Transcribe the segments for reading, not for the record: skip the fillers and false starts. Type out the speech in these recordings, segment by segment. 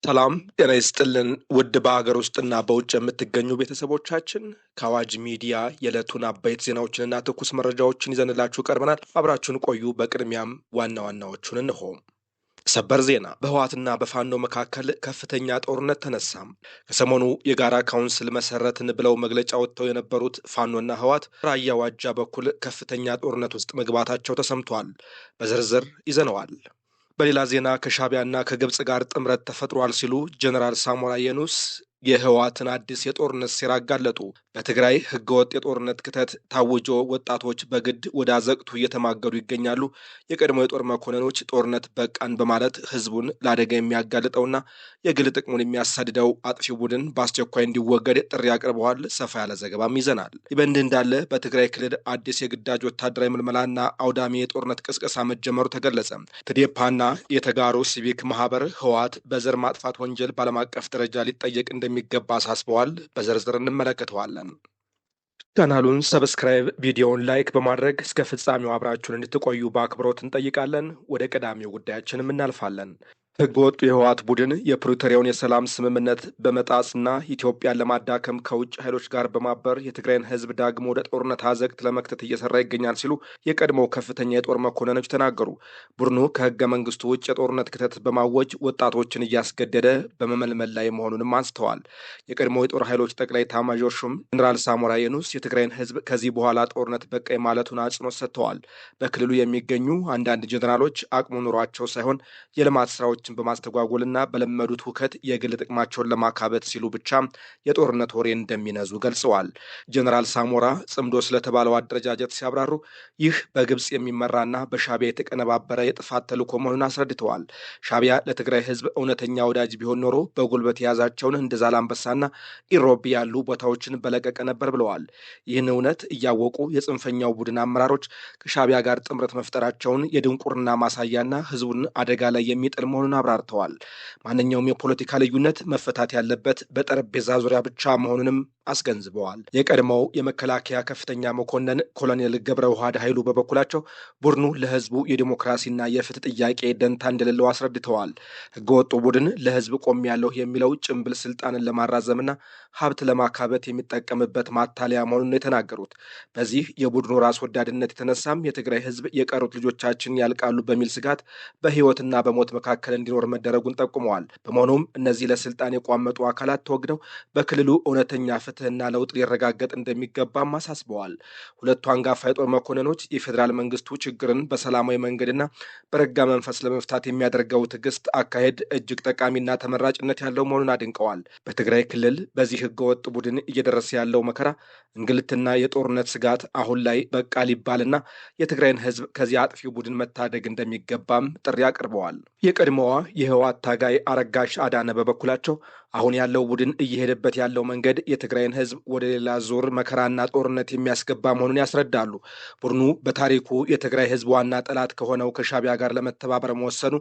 ሰላም ጤና ይስጥልን ውድ በሀገር ውስጥና በውጭ የምትገኙ ቤተሰቦቻችን ከአዋጅ ሚዲያ የዕለቱን አበይት ዜናዎችንና ትኩስ መረጃዎችን ይዘንላችሁ ቀርበናል። አብራችሁን ቆዩ። በቅድሚያም ዋና ዋናዎቹን እንሆ። ሰበር ዜና። በህወሓትና በፋኖ መካከል ከፍተኛ ጦርነት ተነሳም። ከሰሞኑ የጋራ ካውንስል መሰረትን ብለው መግለጫ ወጥተው የነበሩት ፋኖና ህወሓት ራያ ዋጃ በኩል ከፍተኛ ጦርነት ውስጥ መግባታቸው ተሰምቷል። በዝርዝር ይዘነዋል። በሌላ ዜና ከሻዕቢያና ከግብፅ ጋር ጥምረት ተፈጥሯል ሲሉ ጀነራል ሳሞራ የኑስ የህወሓትን አዲስ የጦርነት ሴራ አጋለጡ። በትግራይ ህገወጥ የጦርነት ክተት ታውጆ ወጣቶች በግድ ወደ አዘቅቱ እየተማገዱ ይገኛሉ። የቀድሞ የጦር መኮንኖች ጦርነት በቃን በማለት ህዝቡን ለአደጋ የሚያጋልጠውና የግል ጥቅሙን የሚያሳድደው አጥፊው ቡድን በአስቸኳይ እንዲወገድ ጥሪ አቅርበዋል። ሰፋ ያለ ዘገባም ይዘናል። ይህ በእንዲህ እንዳለ በትግራይ ክልል አዲስ የግዳጅ ወታደራዊ ምልመላና አውዳሚ የጦርነት ቅስቀሳ መጀመሩ ተገለጸ። ትዴፓና የተጋሩ ሲቪክ ማህበር ህወሓት በዘር ማጥፋት ወንጀል በዓለም አቀፍ ደረጃ ሊጠየቅ እንደሚገባ አሳስበዋል። በዝርዝር እንመለከተዋለን። ቻናሉን ሰብስክራይብ፣ ቪዲዮውን ላይክ በማድረግ እስከ ፍጻሜው አብራችሁን እንድትቆዩ በአክብሮት እንጠይቃለን። ወደ ቀዳሚው ጉዳያችንም እናልፋለን። ህገ ወጡ የህወሓት ቡድን የፕሪቶሪያውን የሰላም ስምምነት በመጣስና ኢትዮጵያን ለማዳከም ከውጭ ኃይሎች ጋር በማበር የትግራይን ህዝብ ዳግሞ ወደ ጦርነት አዘቅት ለመክተት እየሰራ ይገኛል ሲሉ የቀድሞው ከፍተኛ የጦር መኮንኖች ተናገሩ። ቡድኑ ከህገ መንግስቱ ውጭ የጦርነት ክተት በማወጅ ወጣቶችን እያስገደደ በመመልመል ላይ መሆኑንም አንስተዋል። የቀድሞ የጦር ኃይሎች ጠቅላይ ኤታማዦር ሹም ጀነራል ሳሞራ የኑስ የትግራይን ህዝብ ከዚህ በኋላ ጦርነት በቃኝ ማለቱን አጽንኦት ሰጥተዋል። በክልሉ የሚገኙ አንዳንድ ጀነራሎች አቅሙ ኑሯቸው ሳይሆን የልማት ስራዎች በማስተጓጎልና በለመዱት ሁከት የግል ጥቅማቸውን ለማካበት ሲሉ ብቻ የጦርነት ወሬ እንደሚነዙ ገልጸዋል። ጀነራል ሳሞራ ጽምዶ ስለተባለው አደረጃጀት ሲያብራሩ ይህ በግብፅ የሚመራና በሻዕቢያ የተቀነባበረ የጥፋት ተልዕኮ መሆኑን አስረድተዋል። ሻዕቢያ ለትግራይ ህዝብ እውነተኛ ወዳጅ ቢሆን ኖሮ በጉልበት የያዛቸውን እንደ ዛላምበሳና ኢሮቢ ያሉ ቦታዎችን በለቀቀ ነበር ብለዋል። ይህን እውነት እያወቁ የጽንፈኛው ቡድን አመራሮች ከሻዕቢያ ጋር ጥምረት መፍጠራቸውን የድንቁርና ማሳያና ህዝቡን አደጋ ላይ የሚጥል መሆኑን አብራርተዋል። ማንኛውም የፖለቲካ ልዩነት መፈታት ያለበት በጠረጴዛ ዙሪያ ብቻ መሆኑንም አስገንዝበዋል። የቀድሞው የመከላከያ ከፍተኛ መኮንን ኮሎኔል ገብረ ውሃድ ኃይሉ በበኩላቸው ቡድኑ ለህዝቡ የዲሞክራሲና የፍትህ ጥያቄ ደንታ እንደሌለው አስረድተዋል። ህገወጡ ቡድን ለህዝብ ቆሜያለሁ የሚለው ጭምብል ስልጣንን ለማራዘምና ሀብት ለማካበት የሚጠቀምበት ማታለያ መሆኑን የተናገሩት በዚህ የቡድኑ ራስ ወዳድነት የተነሳም የትግራይ ህዝብ የቀሩት ልጆቻችን ያልቃሉ በሚል ስጋት በህይወትና በሞት መካከል እንዲኖር መደረጉን ጠቁመዋል። በመሆኑም እነዚህ ለስልጣን የቋመጡ አካላት ተወግደው በክልሉ እውነተኛ ፍትህና ለውጥ ሊረጋገጥ እንደሚገባም አሳስበዋል። ሁለቱ አንጋፋ የጦር መኮንኖች የፌዴራል መንግስቱ ችግርን በሰላማዊ መንገድና በረጋ መንፈስ ለመፍታት የሚያደርገው ትዕግስት አካሄድ እጅግ ጠቃሚና ተመራጭነት ያለው መሆኑን አድንቀዋል። በትግራይ ክልል በዚህ ህገወጥ ቡድን እየደረሰ ያለው መከራ፣ እንግልትና የጦርነት ስጋት አሁን ላይ በቃ ሊባልና የትግራይን ህዝብ ከዚህ አጥፊው ቡድን መታደግ እንደሚገባም ጥሪ አቅርበዋል። የቀድሞዋ የህወሓት ታጋይ አረጋሽ አዳነ በበኩላቸው አሁን ያለው ቡድን እየሄደበት ያለው መንገድ የትግራይን ህዝብ ወደ ሌላ ዙር መከራና ጦርነት የሚያስገባ መሆኑን ያስረዳሉ። ቡድኑ በታሪኩ የትግራይ ህዝብ ዋና ጠላት ከሆነው ከሻዕቢያ ጋር ለመተባበር መወሰኑ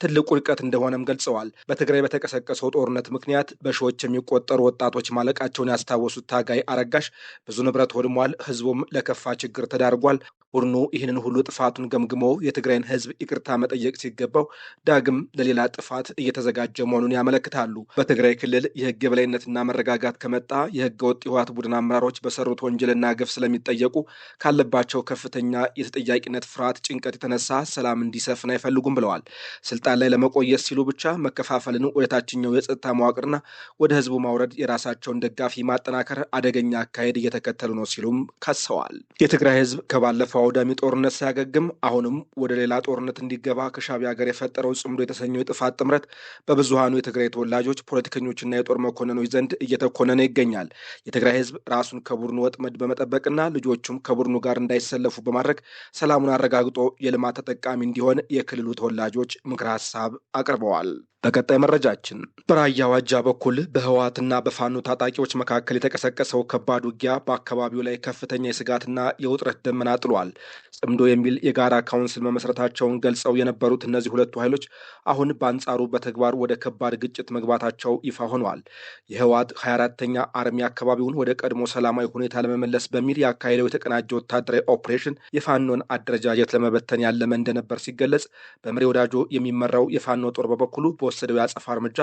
ትልቅ ውድቀት እንደሆነም ገልጸዋል። በትግራይ በተቀሰቀሰው ጦርነት ምክንያት በሺዎች የሚቆጠሩ ወጣቶች ማለቃቸውን ያስታወሱት ታጋይ አረጋሽ ብዙ ንብረት ወድሟል፣ ህዝቡም ለከፋ ችግር ተዳርጓል። ቡድኑ ይህንን ሁሉ ጥፋቱን ገምግሞ የትግራይን ህዝብ ይቅርታ መጠየቅ ሲገባው ዳግም ለሌላ ጥፋት እየተዘጋጀ መሆኑን ያመለክታሉ። በትግራይ ክልል የህግ የበላይነትና መረጋጋት ከመጣ የህገ ወጥ የህወሓት ቡድን አመራሮች በሰሩት ወንጀልና ግፍ ስለሚጠየቁ ካለባቸው ከፍተኛ የተጠያቂነት ፍርሃት፣ ጭንቀት የተነሳ ሰላም እንዲሰፍን አይፈልጉም ብለዋል። ስልጣን ላይ ለመቆየት ሲሉ ብቻ መከፋፈልን ወደ ታችኛው የጸጥታ መዋቅርና ወደ ህዝቡ ማውረድ የራሳቸውን ደጋፊ ማጠናከር አደገኛ አካሄድ እየተከተሉ ነው ሲሉም ከሰዋል። የትግራይ ህዝብ ከባለፈው አውዳሚ ጦርነት ሳያገግም አሁንም ወደ ሌላ ጦርነት እንዲገባ ከሻዕቢያ ጋር የፈጠረው ጽምዶ የተሰኘው የጥፋት ጥምረት በብዙሃኑ የትግራይ ተወላጆች፣ ፖለቲከኞችና የጦር መኮንኖች ዘንድ እየተኮነነ ይገኛል። የትግራይ ህዝብ ራሱን ከቡድኑ ወጥመድ በመጠበቅና ልጆቹም ከቡድኑ ጋር እንዳይሰለፉ በማድረግ ሰላሙን አረጋግጦ የልማት ተጠቃሚ እንዲሆን የክልሉ ተወላጆች ምክረ ሀሳብ አቅርበዋል። በቀጣይ መረጃችን በራያ ዋጃ በኩል በህወሓትና በፋኖ ታጣቂዎች መካከል የተቀሰቀሰው ከባድ ውጊያ በአካባቢው ላይ ከፍተኛ የስጋትና የውጥረት ደመና ጥሏል። ጽምዶ የሚል የጋራ ካውንስል መመስረታቸውን ገልጸው የነበሩት እነዚህ ሁለቱ ኃይሎች አሁን በአንጻሩ በተግባር ወደ ከባድ ግጭት መግባታቸው ይፋ ሆነዋል። የህወሓት 24ኛ አርሚ አካባቢውን ወደ ቀድሞ ሰላማዊ ሁኔታ ለመመለስ በሚል ያካሄደው የተቀናጀ ወታደራዊ ኦፕሬሽን የፋኖን አደረጃጀት ለመበተን ያለመ እንደነበር ሲገለጽ፣ በምሬ ወዳጆ የሚመራው የፋኖ ጦር በበኩሉ የወሰደው የአጸፋ እርምጃ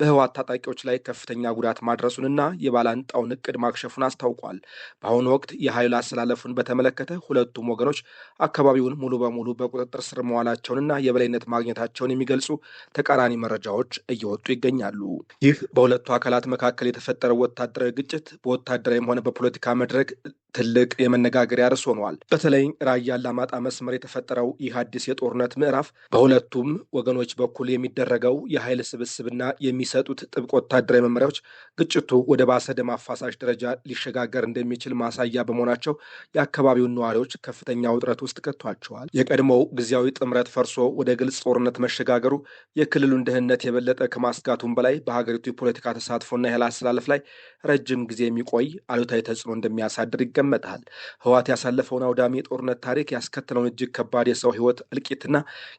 በህወሓት ታጣቂዎች ላይ ከፍተኛ ጉዳት ማድረሱንና የባላንጣውን እቅድ ማክሸፉን አስታውቋል። በአሁኑ ወቅት የኃይል አሰላለፉን በተመለከተ ሁለቱም ወገኖች አካባቢውን ሙሉ በሙሉ በቁጥጥር ስር መዋላቸውንና የበላይነት ማግኘታቸውን የሚገልጹ ተቃራኒ መረጃዎች እየወጡ ይገኛሉ። ይህ በሁለቱ አካላት መካከል የተፈጠረው ወታደራዊ ግጭት በወታደራዊም ሆነ በፖለቲካ መድረክ ትልቅ የመነጋገሪያ ርዕስ ሆኗል። በተለይ ራያ አላማጣ መስመር የተፈጠረው ይህ አዲስ የጦርነት ምዕራፍ በሁለቱም ወገኖች በኩል የሚደረገው የኃይል ስብስብና የሚሰጡት ጥብቅ ወታደራዊ መመሪያዎች ግጭቱ ወደ ባሰ ደም አፋሳሽ ደረጃ ሊሸጋገር እንደሚችል ማሳያ በመሆናቸው የአካባቢውን ነዋሪዎች ከፍተኛ ውጥረት ውስጥ ከቷቸዋል። የቀድሞው ጊዜያዊ ጥምረት ፈርሶ ወደ ግልጽ ጦርነት መሸጋገሩ የክልሉን ደህንነት የበለጠ ከማስጋቱም በላይ በሀገሪቱ የፖለቲካ ተሳትፎና የኃይል አስተላለፍ ላይ ረጅም ጊዜ የሚቆይ አሉታዊ ተጽዕኖ እንደሚያሳድር ይገመታል። ህወሓት ያሳለፈውን አውዳሚ የጦርነት ታሪክ ያስከተለውን እጅግ ከባድ የሰው ህይወት እልቂትና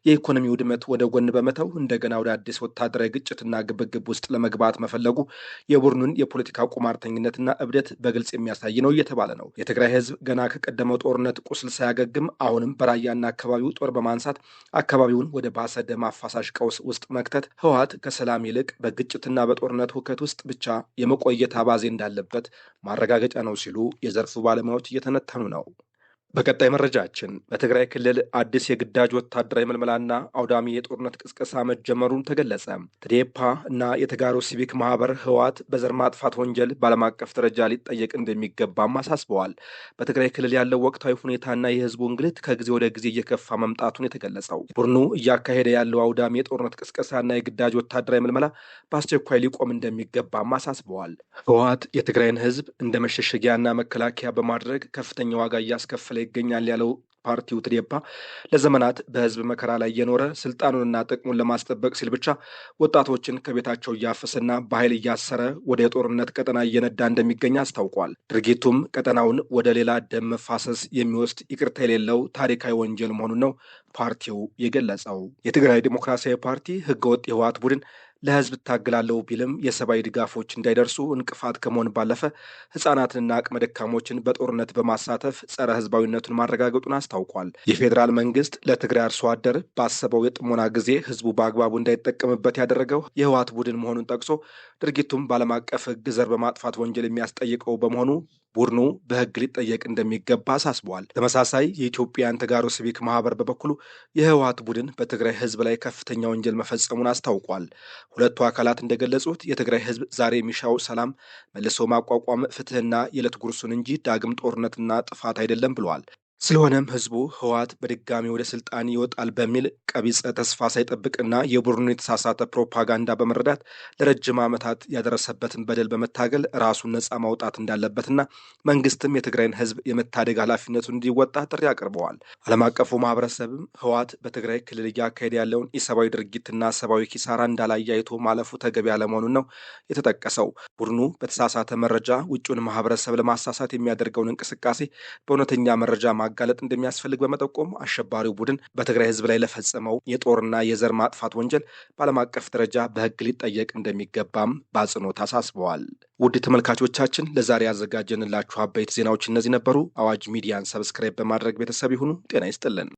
የኢኮኖሚ ውድመት ወደ ጎን በመተው እንደገና ወደ አዲስ ወታደራዊ ግጭትና ግብግብ ውስጥ ለመግባት መፈለጉ የቡድኑን የፖለቲካ ቁማርተኝነትና እብደት በግልጽ የሚያሳይ ነው እየተባለ ነው። የትግራይ ህዝብ ገና ከቀደመው ጦርነት ቁስል ሳያገግም አሁንም በራያና አካባቢው ጦር በማንሳት አካባቢውን ወደ ባሰ ደም አፋሳሽ ቀውስ ውስጥ መክተት ህወሓት ከሰላም ይልቅ በግጭትና በጦርነት ሁከት ውስጥ ብቻ የመቆየት አባዜ እንዳለበት ማረጋገጫ ነው ሲሉ የዘርፉ ባለሙያዎች እየተነተኑ ነው። በቀጣይ መረጃችን በትግራይ ክልል አዲስ የግዳጅ ወታደራዊ መልመላና አውዳሚ የጦርነት ቅስቀሳ መጀመሩን ተገለጸ። ትዴፓ እና የተጋሩ ሲቪክ ማህበር ህወሓት በዘር ማጥፋት ወንጀል በዓለም አቀፍ ደረጃ ሊጠየቅ እንደሚገባም አሳስበዋል። በትግራይ ክልል ያለው ወቅታዊ ሁኔታና የህዝቡ እንግልት ከጊዜ ወደ ጊዜ እየከፋ መምጣቱን የተገለጸው ቡድኑ እያካሄደ ያለው አውዳሚ የጦርነት ቅስቀሳና የግዳጅ ወታደራዊ መልመላ በአስቸኳይ ሊቆም እንደሚገባም አሳስበዋል። ህወሓት የትግራይን ህዝብ እንደ መሸሸጊያና መከላከያ በማድረግ ከፍተኛ ዋጋ እያስከፈለ ይገኛል ያለው ፓርቲው ትዴፓ ለዘመናት በህዝብ መከራ ላይ የኖረ ስልጣኑንና ጥቅሙን ለማስጠበቅ ሲል ብቻ ወጣቶችን ከቤታቸው እያፈሰና በኃይል እያሰረ ወደ የጦርነት ቀጠና እየነዳ እንደሚገኝ አስታውቋል። ድርጊቱም ቀጠናውን ወደ ሌላ ደም መፋሰስ የሚወስድ ይቅርታ የሌለው ታሪካዊ ወንጀል መሆኑን ነው ፓርቲው የገለጸው። የትግራይ ዲሞክራሲያዊ ፓርቲ ህገወጥ የህወሓት ቡድን ለህዝብ እታገላለሁ ቢልም የሰብአዊ ድጋፎች እንዳይደርሱ እንቅፋት ከመሆን ባለፈ ህጻናትንና አቅመ ደካሞችን በጦርነት በማሳተፍ ጸረ ህዝባዊነቱን ማረጋገጡን አስታውቋል። የፌዴራል መንግስት ለትግራይ አርሶ አደር ባሰበው የጥሞና ጊዜ ህዝቡ በአግባቡ እንዳይጠቀምበት ያደረገው የህወሓት ቡድን መሆኑን ጠቅሶ ድርጊቱም በዓለም አቀፍ ህግ ዘር በማጥፋት ወንጀል የሚያስጠይቀው በመሆኑ ቡድኑ በህግ ሊጠየቅ እንደሚገባ አሳስበዋል። ተመሳሳይ የኢትዮጵያን ተጋሩ ሲቪክ ማህበር በበኩሉ የህወሓት ቡድን በትግራይ ህዝብ ላይ ከፍተኛ ወንጀል መፈጸሙን አስታውቋል። ሁለቱ አካላት እንደገለጹት የትግራይ ህዝብ ዛሬ የሚሻው ሰላም፣ መልሶ ማቋቋም፣ ፍትህና የዕለት ጉርሱን እንጂ ዳግም ጦርነትና ጥፋት አይደለም ብለዋል። ስለሆነም ህዝቡ ህወሓት በድጋሚ ወደ ስልጣን ይወጣል በሚል ቀቢጸ ተስፋ ሳይጠብቅና የቡድኑ የተሳሳተ ፕሮፓጋንዳ በመረዳት ለረጅም ዓመታት ያደረሰበትን በደል በመታገል ራሱን ነፃ ማውጣት እንዳለበትና መንግስትም የትግራይን ህዝብ የመታደግ ኃላፊነቱን እንዲወጣ ጥሪ አቅርበዋል። ዓለም አቀፉ ማህበረሰብም ህወሓት በትግራይ ክልል እያካሄደ ያለውን ኢሰብአዊ ድርጊትና ሰብአዊ ኪሳራ እንዳላየ አይቶ ማለፉ ተገቢ ያለመሆኑን ነው የተጠቀሰው። ቡድኑ በተሳሳተ መረጃ ውጭውን ማህበረሰብ ለማሳሳት የሚያደርገውን እንቅስቃሴ በእውነተኛ መረጃ ማጋለጥ እንደሚያስፈልግ በመጠቆም አሸባሪው ቡድን በትግራይ ህዝብ ላይ ለፈጸመው የጦርና የዘር ማጥፋት ወንጀል በዓለም አቀፍ ደረጃ በህግ ሊጠየቅ እንደሚገባም በአጽንኦት አሳስበዋል። ውድ ተመልካቾቻችን ለዛሬ ያዘጋጀንላችሁ አበይት ዜናዎች እነዚህ ነበሩ። አዋጅ ሚዲያን ሰብስክራይብ በማድረግ ቤተሰብ ይሁኑ። ጤና ይስጥልን።